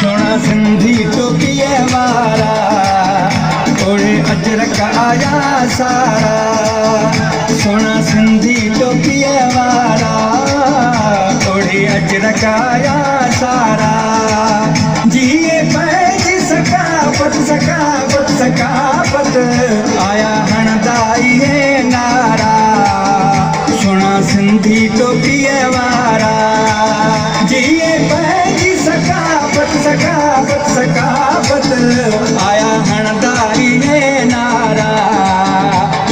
सोना सिंधी टोपीअ वारा ओढ़े अजरक आया सारा। सोना सिंधी टोपीअ वारा ओढ़े अजरक आया सारा। जिए पंहिंजी सकाफ़त सकाफ़त सकाफ़त आया हणंदा इहे नारा। सोना सिंधी टोपीअ वारा जिए पंहिंजी सकाफ़त सकाफ़त सकाफ़त आया हणंदा इहे नारा।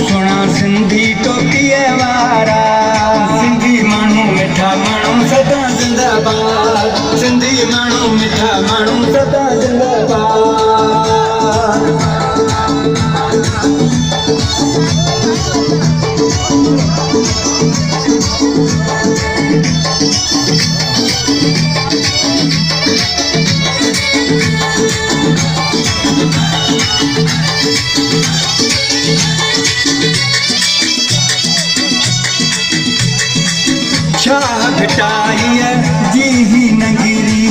सोना सिंधी टोपीअ वारा। सिंधी माण्हू मिठा माण्हू सदा ज़िंदाबाद। सिंधी माण्हू मिठा माण्हू सदा ज़िंदाबाद। छाह घटाईअ जी ही नगिरी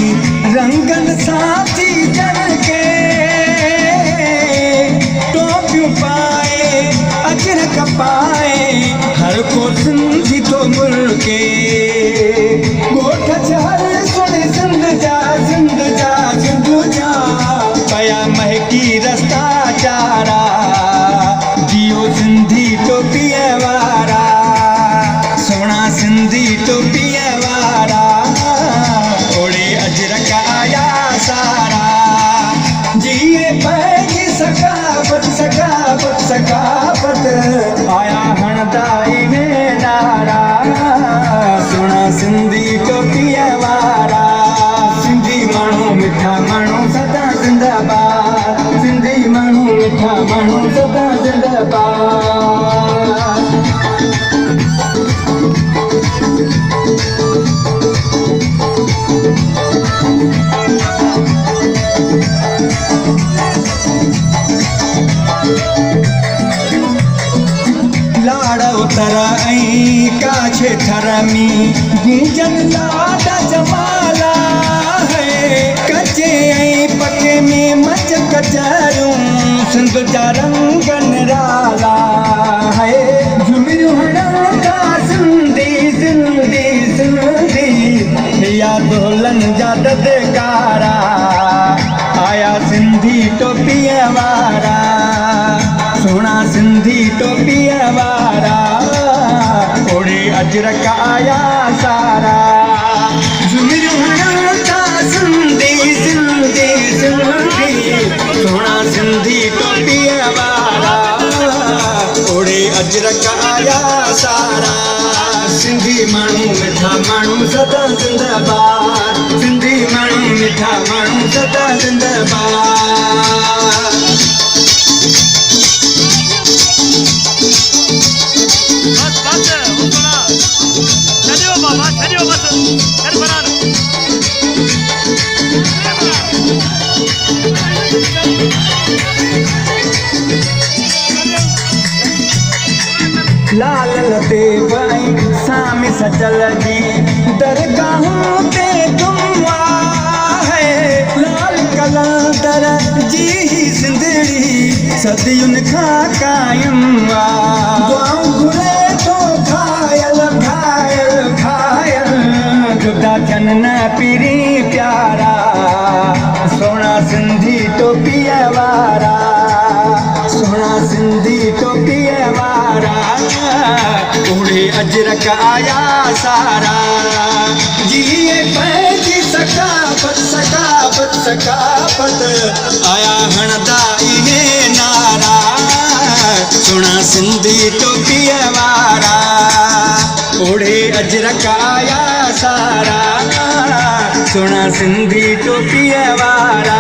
रंगन सां थी जन के। टोपियूं पाए अजरक पाए हर को सिंधी तो मुल्के। ॻोठ शहर सुण सिंध जा सिंध जा सिंध जा पया महकी रस्ता चारा। जियो सिंधी टोपीअ वारा। सोना सिंधी टोपीअ वारा ओढ़े अजरक आया सारा। जिए पंहिंजी सकाफ़त सकाफ़त सकाफ़त आया हणंदा इहे नारा। सोना सिंधी टोपीअ वारा। सिंधी माण्हू मिठा माण्हू सदा ज़िंदाबाद। सिंधी माण्हू मिठा माण्हू सदा ज़िंदाबाद। लाड़ उतर ऐं काछे थर में गूंजन लाड जमाला है। कचे ऐं पके में मच कचरूं सिंध जा रंग निराला है। झुमिरियूं हणंदा सिंधी सिंधी सिंधी या ढोलन जा ददकारा। आया सिंधी टोपीअ वारा। सोना सिंधी टोपीअ वारा ओढ़े अजरक आया सारा। झुमिरियूं हणंदा सिंधी सिंधी सिंधी सोना सिंधी टोपीअ वारा ओढ़े अजरक आया सारा। सिंधी माण्हू मिठा माण्हू सदा ज़िंदाबाद। सिंधी माण्हू मिठा माण्हू सदा ज़िंदाबाद। लाल लते भाई सामी सजल जी दरगाहों पे तुम है। लाल कलंदर जी ही सिंधड़ी सदियुनि खां कायम दुआऊं घुरे तो घायल घायल घायल जुदा थियनि न पीरी प्यारा। सोना सिंधी टोपीअ वारा। सोना सिंधी टोपीअ वारा ओढ़े अजरक आया सारा। जिए पंहिंजी सकाफ़त सकाफ़त सकाफ़त आया हणंदा इहे नारा। सोना सिंधी टोपीअ वारा ओढ़े अजरक आया सारा। सोना सिंधी टोपीअ वारा।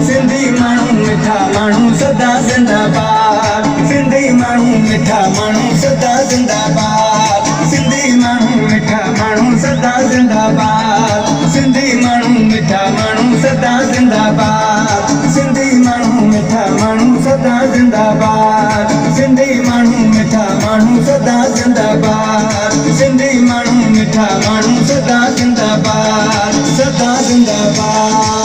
सिंधी माण्हू मिठा माण्हू सदा ज़िंदाबाद। सिंधी माण्हू मिठा माण्हू सदा ज़िंदाबाद। सिंधी माण्हू मिठा माण्हू सदा ज़िंदाबाद। सिंधी माण्हू मिठा माण्हू सदा ज़िंदाबाद। सिंधी माण्हू मिठा माण्हू सदा ज़िंदाबाद। सिंधी माण्हू मिठा माण्हू सदा ज़िंदाबाद। सिंधी माण्हू मिठा माण्हू सदा ज़िंदाबाद। सदा ज़िंदाबाद। जिंदाबाद